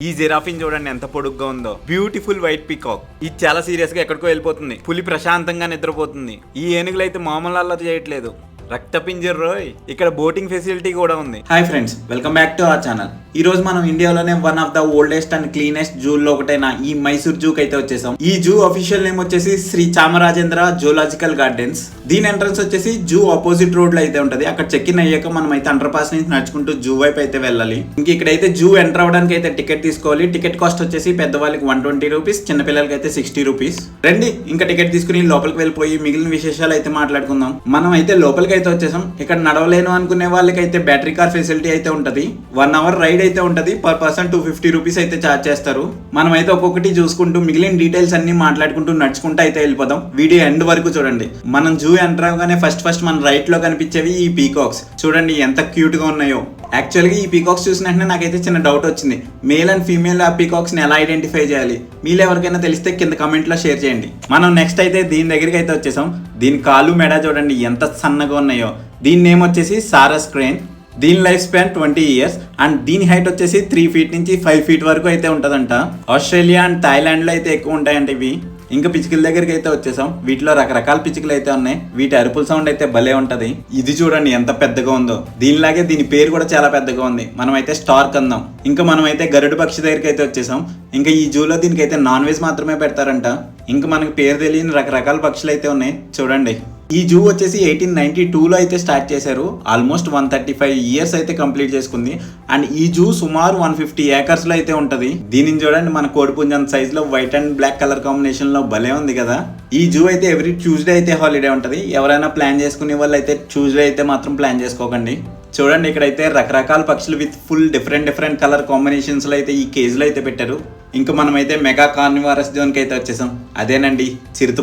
ఈ జిరాఫీని చూడండి ఎంత పొడుగ్గా ఉందో. Beautiful white peacock. ఇది చాలా సీరియస్ గా ఎక్కడికో వెళ్ళిపోతుంది. పులి ప్రశాంతంగా నిద్రపోతుంది. ఈ ఏనుగులు అయితే మామూలు అల్లరి చేయట్లేదు. రక్తపింజర్ రోయ్. ఇక్కడ బోటింగ్ ఫెసిలిటీ కూడా ఉంది. Hi friends, welcome back to our channel. ఈ రోజు మనం ఇండియాలోనే one of the oldest and cleanest జూల్లో ఒకటైన ఈ మైసూర్ జూకి అయితే వచ్చేసాం. ఈ జూ అఫీషియల్ నేమ్ వచ్చేసి శ్రీ చామరాజేంద్ర జూలాజికల్ గార్డెన్స్. దీని ఎంట్రన్స్ వచ్చేసి జూ ఆపోజిట్ రోడ్ లో అయితే ఉంటది. అక్కడ చెక్ ఇన్ అయ్యాక మనం అయితే అండర్ పాస్ నుంచి నడుచుకుంటూ జూ వైపు అయితే వెళ్ళాలి. ఇంక ఇక్కడైతే జూ ఎంటర్ అవడానికి అయితే టికెట్ తీసుకోవాలి. టికెట్ కాస్ట్ వచ్చేసి పెద్దవాళ్ళకి 120 రూపీస్, చిన్నపిల్లలకి అయితే 60 రూపీస్. రండి ఇంకా టికెట్ తీసుకుని లోపలికి వెళ్ళిపోయి మిగిలిన విశేషాలు అయితే మాట్లాడుకుందాం. మనం అయితే లోపలికి అయితే వచ్చేసాం. ఇక్కడ నడవలేను అనుకునే వాళ్ళకి అయితే బ్యాటరీ కార్ ఫెసిలిటీ అయితే ఉంటది. 1 అవర్ రైడ్ అయితే ఉంటది. పర్ పర్సన్ 250 రూపీస్ అయితే ఛార్జ్ చేస్తారు. మనం అయితే ఒక్కొక్కటి చూసుకుంటూ మిగిలిన డీటెయిల్స్ అన్ని మాట్లాడుకుంటూ నడుచుకుంటూ అయితే వెళ్ళిపోదాం. వీడియో ఎండ్ వరకు చూడండి. మనం జూ ఎంటర్ అవగానే ఫస్ట్ మన రైట్ లో కనిపించేవి ఈ పీకాక్స్. చూడండి ఎంత క్యూట్ గా ఉన్నాయో. యాక్చువల్గా ఈ పీకాక్స్ చూసిన వెంటనే నాకైతే చిన్న డౌట్ వచ్చింది. మేల్ అండ్ ఫీమేల్ ఆ పీకాక్స్ ని ఎలా ఐడెంటిఫై చేయాలి? మీరు ఎవరికైనా తెలిస్తే కింద కమెంట్ లో షేర్ చేయండి. మనం నెక్స్ట్ అయితే దీని దగ్గరికి అయితే వచ్చేసాం. దీని కాలు మెడ చూడండి ఎంత సన్నగా ఉన్నాయో. దీని నేమ్ వచ్చేసి సారస్ క్రేన్. దీని లైఫ్ స్పాన్ 20 ఇయర్స్ అండ్ దీని హైట్ వచ్చేసి 3 ఫీట్ నుంచి 5 ఫీట్ వరకు అయితే ఉంటుందంట. ఆస్ట్రేలియా అండ్ థాయిలాండ్ లో అయితే ఎక్కువ ఉంటాయంట ఇవి. ఇంకా పిచ్చుకల దగ్గరికి అయితే వచ్చేసాం. వీటిలో రకరకాల పిచ్చుకలు అయితే ఉన్నాయి. వీటి అరుపుల సౌండ్ అయితే భలే ఉంటది. ఇది చూడండి ఎంత పెద్దగా ఉందో. దీనిలాగే దీని పేరు కూడా చాలా పెద్దగా ఉంది. మనం అయితే స్టార్క్ అందాం. ఇంకా మనం అయితే గరుడు పక్షి దగ్గరికి అయితే వచ్చేసాం. ఇంకా ఈ జూలో దీనికి అయితే నాన్ వెజ్ మాత్రమే పెడతారంట. ఇంకా మనకి పేరు తెలియని రకరకాల పక్షులు అయితే ఉన్నాయి చూడండి. ఈ జూ వచ్చేసి 1892లో అయితే స్టార్ట్ చేశారు. ఆల్మోస్ట్ 135 ఇయర్స్ అయితే కంప్లీట్ చేసుకుంది. అండ్ ఈ జూ సుమారు 150 ఏకర్స్ లో అయితే ఉంటది. దీనిని చూడండి మన కోడిపుంజం సైజ్ లో white and black colour combination లో భలే ఉంది కదా. ఈ జూ అయితే ఎవ్రీ ట్యూస్డే అయితే హాలిడే ఉంటది. ఎవరైనా ప్లాన్ చేసుకునే వాళ్ళు అయితే ట్యూస్డే అయితే మాత్రం ప్లాన్ చేసుకోకండి. చూడండి ఇక్కడైతే రకరకాల పక్షులు with full different colour combinations లో అయితే ఈ కేజ్ లో అయితే పెట్టారు. ఇంకా మనమైతే మెగా కార్నివారస్ జోన్ కి అయితే వచ్చేసాం. అదేనండి చిరుత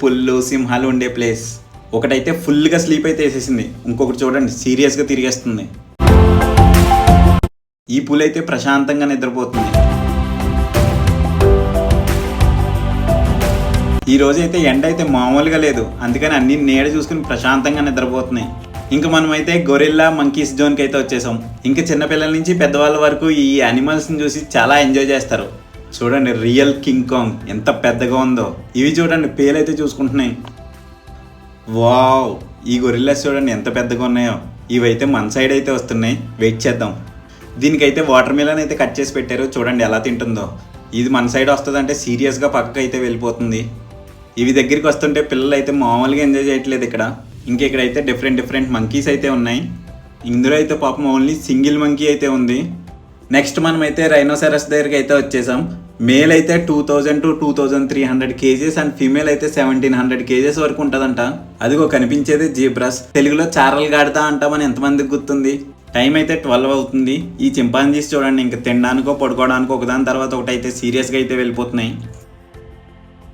పుల్లు సింహాలు ఉండే ప్లేస్. ఒకటైతే ఫుల్ గా స్లీప్ అయితే వేసేసింది. ఇంకొకటి చూడండి సీరియస్ గా తిరిగేస్తుంది. ఈ పులి అయితే ప్రశాంతంగా నిద్రపోతుంది. ఈ రోజు అయితే ఎండ అయితే మామూలుగా లేదు. అందుకని అన్ని నీడ చూసుకుని ప్రశాంతంగా నిద్రపోతున్నాయి. ఇంకా మనమైతే గొరిల్లా మంకీస్ జోన్ కి అయితే వచ్చేసాం. ఇంకా చిన్నపిల్లల నుంచి పెద్దవాళ్ళ వరకు ఈ యానిమల్స్ ని చూసి చాలా ఎంజాయ్ చేస్తారు. చూడండి రియల్ కింగ్ కాంగ్ ఎంత పెద్దగా ఉందో. ఇవి చూడండి పేలైతే చూసుకుంటున్నాయి. వావ్, ఈ గొరిల్లాస్ చూడండి ఎంత పెద్దగా ఉన్నాయో. ఇవైతే మన సైడ్ అయితే వస్తున్నాయి. వెయిట్ చేద్దాం. దీనికైతే వాటర్ మిలన్ అయితే కట్ చేసి పెట్టారు. చూడండి ఎలా తింటుందో. ఇది మన సైడ్ వస్తుందంటే సీరియస్గా పక్కకు అయితే వెళ్ళిపోతుంది. ఇవి దగ్గరికి వస్తుంటే పిల్లలు అయితే మామూలుగా ఎంజాయ్ చేయట్లేదు ఇక్కడ. ఇక్కడైతే డిఫరెంట్ మంకీస్ అయితే ఉన్నాయి. ఇందులో అయితే పాపం ఓన్లీ సింగిల్ మంకీ అయితే ఉంది. నెక్స్ట్ మనమైతే రైనోసెరస్ దగ్గరికి అయితే వచ్చేసాం. మేల్ అయితే 2000 to 2300 కేజెస్ అండ్ ఫీమేల్ అయితే 1700 కేజెస్ వరకు ఉంటుందంట. అదిగో కనిపించేది జీబ్రాస్. తెలుగులో చారలు గాడిదా అంటామని ఎంతమందికి గుర్తుంది. టైం అయితే 12 అవుతుంది. ఈ చింపాంజీస్ చూడండి ఇంకా తినడానికో పడుకోవడానికో ఒకదాని తర్వాత ఒకటి అయితే సీరియస్గా అయితే వెళ్ళిపోతున్నాయి.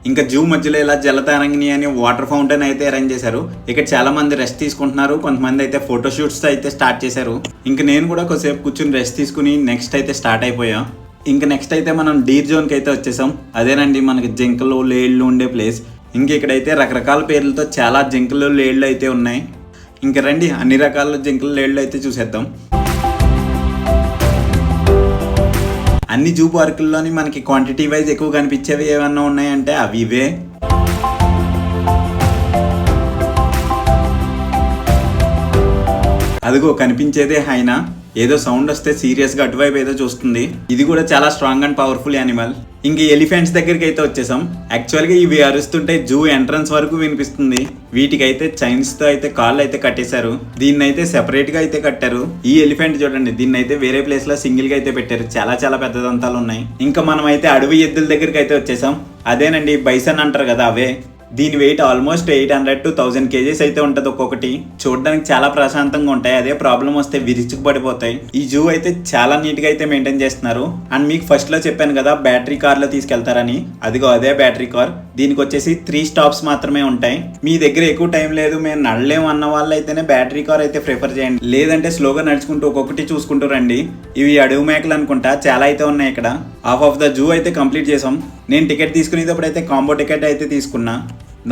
ఇంకా జూ మధ్యలో ఇలా జలతరంగిణి అని వాటర్ ఫౌంటైన్ అయితే అరేంజ్ చేశారు. ఇక్కడ చాలా మంది రెస్ట్ తీసుకుంటున్నారు. కొంతమంది అయితే ఫోటోషూట్స్ అయితే స్టార్ట్ చేశారు. ఇంకా నేను కూడా కొద్దిసేపు కూర్చుని రెస్ట్ తీసుకుని నెక్స్ట్ అయితే స్టార్ట్ అయిపోయాం. ఇంకా నెక్స్ట్ అయితే మనం డీర్ జోన్కి అయితే వచ్చేసాం. అదేనండి మనకి జింకలు లేళ్ళు ఉండే ప్లేస్. ఇక్కడైతే రకరకాల పేర్లతో చాలా జింకలు లేళ్ళు అయితే ఉన్నాయి. ఇంకా రండి అన్ని రకాల జింకలు లేళ్ళు అయితే చూసేద్దాం. అన్ని జూ పార్కుల్లోని మనకి క్వాంటిటీ వైజ్ ఎక్కువ కనిపించేవి ఏమన్నా ఉన్నాయంటే అవి ఇవే. అదిగో కనిపించేదే హైనా. ఏదో సౌండ్ వస్తే సీరియస్గా అటువైపు ఏదో చూస్తుంది. ఇది కూడా చాలా స్ట్రాంగ్ అండ్ పవర్ఫుల్ యానిమల్. ఇంక ఎలిఫెంట్స్ దగ్గరికి అయితే వచ్చేసాం. యాక్చువల్గా ఇవి అరుస్తుంటే జూ ఎంట్రన్స్ వరకు వినిపిస్తుంది. వీటికైతే చైన్స్ తో అయితే కాళ్ళు అయితే కట్టేశారు. దీన్ని అయితే సెపరేట్ గా అయితే కట్టారు. ఈ ఎలిఫెంట్ చూడండి, దీన్ని అయితే వేరే ప్లేస్ లో సింగిల్ గా అయితే పెట్టారు. చాలా పెద్ద దంతాలు ఉన్నాయి. ఇంకా మనం అయితే అడవి ఎద్దుల దగ్గరికి అయితే వచ్చేసాం. అదేనండి బైసన్ అంటారు కదా అవే. దీని వెయిట్ ఆల్మోస్ట్ 800 to 1000 కేజెస్ అయితే ఉంటుంది ఒక్కొక్కటి. చూడడానికి చాలా ప్రశాంతంగా ఉంటాయి. అదే ప్రాబ్లం వస్తే విరుచుకు పడిపోతాయి. ఈ జూ అయితే చాలా నీట్ గా అయితే మెయింటైన్ చేస్తున్నారు. అండ్ మీకు ఫస్ట్ లో చెప్పాను కదా బ్యాటరీ కార్ లో తీసుకెళ్తారని. అదిగో అదే బ్యాటరీ కార్. దీనికి వచ్చేసి 3 స్టాప్స్ మాత్రమే ఉంటాయి. మీ దగ్గర ఎక్కువ టైం లేదు, మేము నడలేము అన్న వాళ్ళు అయితేనే బ్యాటరీ కార్ అయితే ప్రిఫర్ చేయండి. లేదంటే స్లోగా నడుచుకుంటూ ఒక్కొక్కటి చూసుకుంటూ రండి. ఇవి అడవి మేకలు అనుకుంటా, చాలా అయితే ఉన్నాయి ఇక్కడ. హాఫ్ ఆఫ్ ద జూ అయితే కంప్లీట్ చేసాం. నేను టికెట్ తీసుకునేటప్పుడు అయితే కాంబో టికెట్ అయితే తీసుకున్నా.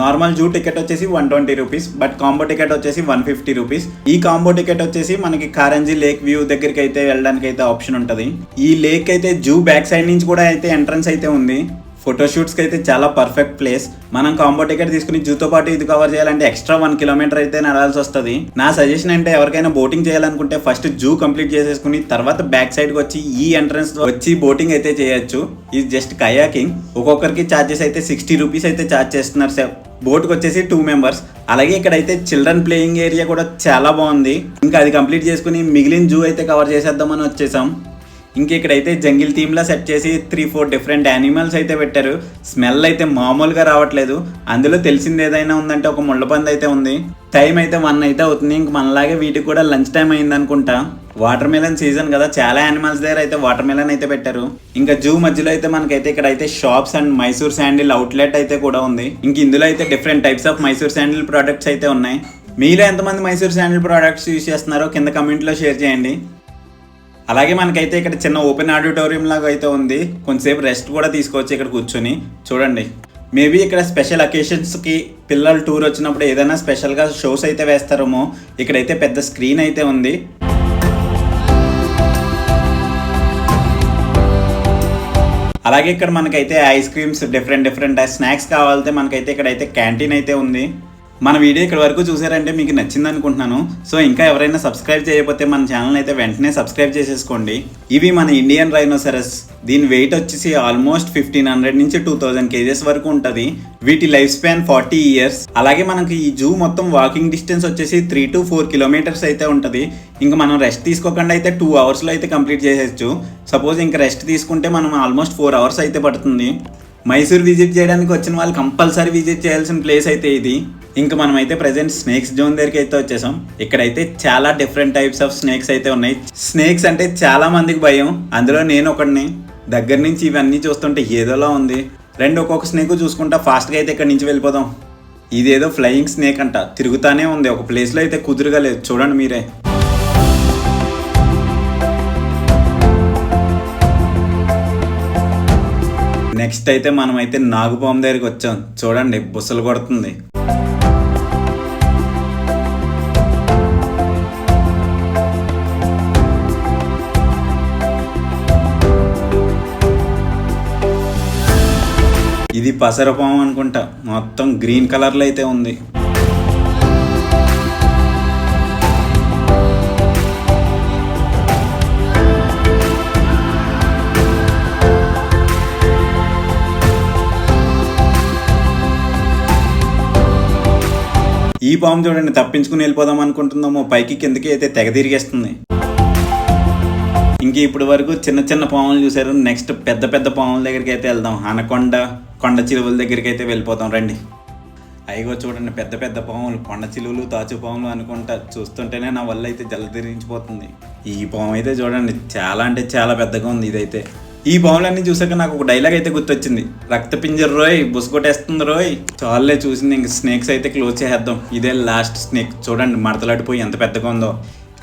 నార్మల్ జూ టికెట్ వచ్చేసి 120 రూపీస్, బట్ కాంబో టికెట్ వచ్చేసి 150 రూపీస్. ఈ కాంబో టికెట్ వచ్చేసి మనకి కారంజీ లేక్ వ్యూ దగ్గరికి అయితే వెళ్ళడానికి అయితే ఆప్షన్ ఉంటుంది. ఈ లేక్ అయితే జూ బ్యాక్ సైడ్ నుంచి కూడా అయితే ఎంట్రన్స్ అయితే ఉంది. ఫోటోషూట్స్కి అయితే చాలా పర్ఫెక్ట్ ప్లేస్. మనం కాంబో టికెట్ తీసుకుని జూతో పాటు ఇది కవర్ చేయాలంటే ఎక్స్ట్రా 1 కిలోమీటర్ అయితే నడాల్సి వస్తుంది. నా సజెషన్ అంటే ఎవరికైనా బోటింగ్ చేయాలనుకుంటే ఫస్ట్ జూ కంప్లీట్ చేసేసుకుని తర్వాత బ్యాక్ సైడ్కి వచ్చి ఈ ఎంట్రన్స్ వచ్చి బోటింగ్ అయితే చేయొచ్చు. ఇది జస్ట్ కయాకింగ్. ఒక్కొక్కరికి ఛార్జెస్ అయితే 60 రూపీస్ అయితే ఛార్జ్ చేస్తున్నారు. బోట్కి వచ్చేసి 2 మెంబర్స్. అలాగే ఇక్కడైతే చిల్డ్రన్ ప్లేయింగ్ ఏరియా కూడా చాలా బాగుంది. ఇంకా అది కంప్లీట్ చేసుకుని మిగిలిన జూ అయితే కవర్ చేసేద్దామని వచ్చేసాం. ఇంక ఇక్కడైతే జంగిల్ థీమ్లా సెట్ చేసి 3-4 డిఫరెంట్ యానిమల్స్ అయితే పెట్టారు. స్మెల్ అయితే మామూలుగా రావట్లేదు. అందులో తెలిసింది ఏదైనా ఉందంటే ఒక ముళ్ళపంది అయితే ఉంది. టైం అయితే 1 అయితే అవుతుంది. ఇంక మనలాగే వీటికి కూడా లంచ్ టైం అయింది అనుకుంటా. వాటర్ మెలన్ సీజన్ కదా, చాలా యానిమల్స్ దగ్గర అయితే వాటర్ మెలన్ అయితే పెట్టారు. ఇంకా జూ మధ్యలో అయితే మనకైతే ఇక్కడ అయితే shops and Mysore sandal outlet అయితే కూడా ఉంది. ఇంక ఇందులో అయితే different types of Mysore sandal products అయితే ఉన్నాయి. మీలో ఎంతమంది మైసూర్ శాండిల్ ప్రోడక్ట్స్ యూజ్ చేస్తున్నారో కింద కమెంట్లో షేర్ చేయండి. అలాగే మనకైతే ఇక్కడ చిన్న ఓపెన్ ఆడిటోరియం లాగా అయితే ఉంది. కొంచెంసేపు రెస్ట్ కూడా తీసుకోవచ్చు ఇక్కడ కూర్చొని. చూడండి, మేబీ ఇక్కడ స్పెషల్ అకేషన్స్కి పిల్లలు టూర్ వచ్చినప్పుడు ఏదైనా స్పెషల్గా షోస్ అయితే వేస్తారేమో. ఇక్కడైతే పెద్ద స్క్రీన్ అయితే ఉంది. అలాగే ఇక్కడ మనకైతే ఐస్ క్రీమ్స్, డిఫరెంట్ స్నాక్స్ కావాలంటే మనకైతే ఇక్కడైతే క్యాంటీన్ అయితే ఉంది. మన వీడియో ఇక్కడ వరకు చూసారంటే మీకు నచ్చింది అనుకుంటున్నాను. సో ఇంకా ఎవరైనా సబ్స్క్రైబ్ చేయకపోతే మన ఛానల్ అయితే వెంటనే సబ్స్క్రైబ్ చేసేసుకోండి. ఇవి మన ఇండియన్ రైనోసరస్. దీని వెయిట్ వచ్చేసి ఆల్మోస్ట్ 1500 నుంచి 2000 కేజెస్ వరకు ఉంటుంది. వీటి లైఫ్ స్పాన్ 40 ఇయర్స్. అలాగే మనకి ఈ జూ మొత్తం వాకింగ్ డిస్టెన్స్ వచ్చేసి 3 to 4 కిలోమీటర్స్ అయితే ఉంటుంది. ఇంకా మనం రెస్ట్ తీసుకోకుండా అయితే 2 అవర్స్లో అయితే కంప్లీట్ చేసేయచ్చు. సపోజ్ ఇంకా రెస్ట్ తీసుకుంటే మనం ఆల్మోస్ట్ 4 అవర్స్ అయితే పడుతుంది. మైసూర్ విజిట్ చేయడానికి వచ్చిన వాళ్ళు కంపల్సరీ విజిట్ చేయాల్సిన ప్లేస్ అయితే ఇది. ఇంకా మనం అయితే ప్రజెంట్ స్నేక్స్ జోన్ దగ్గరికి అయితే వచ్చేసాం. ఇక్కడైతే చాలా డిఫరెంట్ టైప్స్ ఆఫ్ స్నేక్స్ అయితే ఉన్నాయి. స్నేక్స్ అంటే చాలా మందికి భయం, అందులో నేను ఒకడిని. దగ్గర నుంచి ఇవన్నీ చూస్తుంటే ఏదోలా ఉంది. ఒక్కొక్క స్నేక్ చూసుకుంటా ఫాస్ట్గా అయితే ఇక్కడ నుంచి వెళ్ళిపోదాం. ఇదేదో ఫ్లయింగ్ స్నేక్ అంట, తిరుగుతానే ఉంది. ఒక ప్లేస్లో అయితే కుదురుగా లేదు. చూడండి మీరే. నెక్స్ట్ అయితే మనం అయితే నాగుపాము దగ్గరికి వచ్చాం. చూడండి, బుసలు కొడుతుంది. ఇది పసరపాము అనుకుంటా, మొత్తం గ్రీన్ కలర్లో అయితే ఉంది. ఈ పాము చూడండి, తప్పించుకుని వెళ్ళిపోదాం అనుకుంటుందేమో, పైకి కిందకి అయితే తెగ తిరిగేస్తుంది. ఇంక ఇప్పటి వరకు చిన్న పాములు చూసారు. నెక్స్ట్ పెద్ద పాముల దగ్గరికి అయితే వెళ్దాం. అనకొండ, కొండ చిలువల దగ్గరికి అయితే వెళ్ళిపోతాం రండి. అయిగో చూడండి, పెద్ద పాములు, కొండ చిలువలు, తాచు పాములు అనుకుంటా. చూస్తుంటేనే నా వల్ల అయితే జల తిరిగించిపోతుంది. ఈ పాము అయితే చూడండి, చాలా అంటే చాలా పెద్దగా ఉంది. ఇదైతే ఈ పాములన్నీ చూసాక నాకు ఒక డైలాగ్ అయితే గుర్తొచ్చింది. రక్త పింజర్ రోయ్, బుసకొట్టేస్తుంది రోయ్. చాలే చూసింది, ఇంక స్నేక్స్ అయితే క్లోజ్ చేసేద్దాం. ఇదే లాస్ట్ స్నేక్. చూడండి మడతలాడిపోయి ఎంత పెద్దగా ఉందో.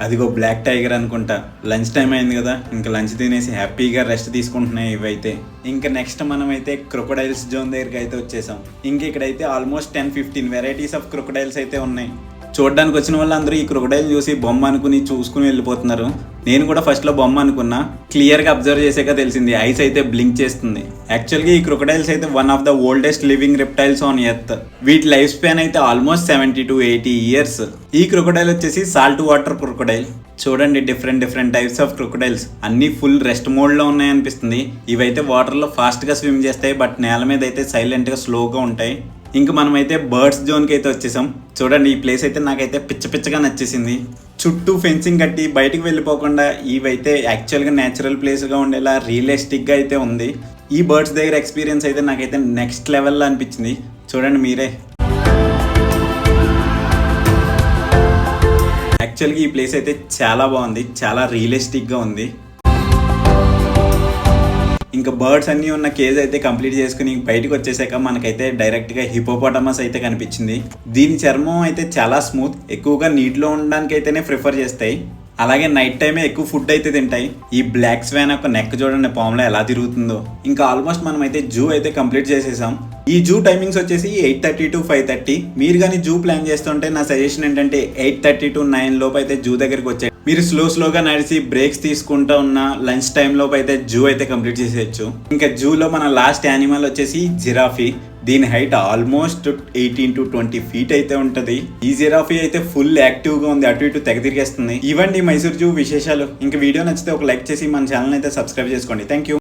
అదిగో బ్లాక్ టైగర్ అనుకుంటా. లంచ్ టైం అయింది కదా, ఇంకా లంచ్ తినేసి హ్యాపీగా రెస్ట్ తీసుకుంటున్నాయి ఇవైతే. ఇంకా నెక్స్ట్ మనం అయితే క్రొకడైల్స్ జోన్ దగ్గరికి అయితే వచ్చేసాం. ఇంక ఇక్కడైతే ఆల్మోస్ట్ 10-15 వెరైటీస్ ఆఫ్ క్రొకడైల్స్ అయితే ఉన్నాయి. చూడడానికి వచ్చిన వాళ్ళందరూ ఈ క్రొకడైల్ చూసి బొమ్మ అనుకుని చూసుకుని వెళ్ళిపోతున్నారు. నేను కూడా ఫస్ట్లో బొమ్మ అనుకున్నా, క్లియర్గా అబ్జర్వ్ చేసాక తెలిసింది ఐస్ అయితే బ్లింక్ చేస్తుంది. యాక్చువల్గా ఈ క్రొకడైల్స్ అయితే one of the oldest living reptiles on earth. వీటి లైఫ్ స్పాన్ అయితే ఆల్మోస్ట్ 70 to 80 ఇయర్స్. ఈ క్రొకడైల్ వచ్చేసి సాల్ట్ వాటర్ క్రొకడైల్. చూడండి, డిఫరెంట్ టైప్స్ ఆఫ్ క్రొకడైల్స్ అన్ని ఫుల్ రెస్ట్ మోడ్లో ఉన్నాయనిపిస్తుంది. ఇవైతే వాటర్లో ఫాస్ట్గా స్విమ్ చేస్తాయి, బట్ నేల మీద అయితే సైలెంట్గా స్లోగా ఉంటాయి. ఇంకా మనమైతే బర్డ్స్ జోన్కి అయితే వచ్చేసాం. చూడండి, ఈ ప్లేస్ అయితే నాకైతే పిచ్చగా నచ్చేసింది. చుట్టూ ఫెన్సింగ్ కట్టి బయటికి వెళ్ళిపోకుండా ఇవైతే యాక్చువల్గా న్యాచురల్ ప్లేస్గా ఉండేలా రియలిస్టిక్గా అయితే ఉంది. ఈ బర్డ్స్ దగ్గర ఎక్స్పీరియన్స్ అయితే నాకైతే నెక్స్ట్ లెవెల్లో అనిపించింది. చూడండి మీరే. యాక్చువల్గా ఈ ప్లేస్ అయితే చాలా బాగుంది, చాలా రియలిస్టిక్గా ఉంది. ఇంకా బర్డ్స్ అన్నీ ఉన్న కేజ్ అయితే కంప్లీట్ చేసుకుని బయటకు వచ్చేసాక మనకైతే డైరెక్ట్గా హిపోపోటమస్ అయితే కనిపించింది. దీని చర్మం అయితే చాలా స్మూత్, ఎక్కువగా నీటిలో ఉండడానికి అయితేనే ప్రిఫర్ చేస్తాయి. అలాగే నైట్ టైమే ఎక్కువ ఫుడ్ అయితే తింటాయి. ఈ బ్లాక్ స్వాన్ యొక్క నెక్ చూడండి పాములో ఎలా తిరుగుతుందో. ఇంకా ఆల్మోస్ట్ మనం అయితే జూ అయితే కంప్లీట్ చేసేసాం. ఈ జూ టైమింగ్స్ వచ్చేసి 8:30 to 5:30. మీరు కానీ జూ ప్లాన్ చేస్తుంటే నా సజెషన్ ఏంటంటే 8:30 to 9 లోపు అయితే జూ దగ్గరికి వచ్చాయి. మీరు స్లోగా నడిచి బ్రేక్స్ తీసుకుంటూ ఉన్న లంచ్ టైం లోపు అయితే జూ అయితే కంప్లీట్ చేసేయచ్చు. ఇంకా జూలో మన లాస్ట్ యానిమల్ వచ్చేసి జిరాఫీ. దీని హైట్ ఆల్మోస్ట్ 18 to 20 feet అయితే ఉంటది. ఈ జిరాఫీ అయితే ఫుల్ యాక్టివ్ గా ఉంది, అటు ఇటు తెగ తిరిగేస్తుంది. ఇవ్వండి మైసూర్ జూ విశేషాలు. ఇంకా వీడియో నచ్చితే ఒక లైక్ చేసి మన ఛానల్ అయితే సబ్స్క్రైబ్ చేసుకోండి. Thank you.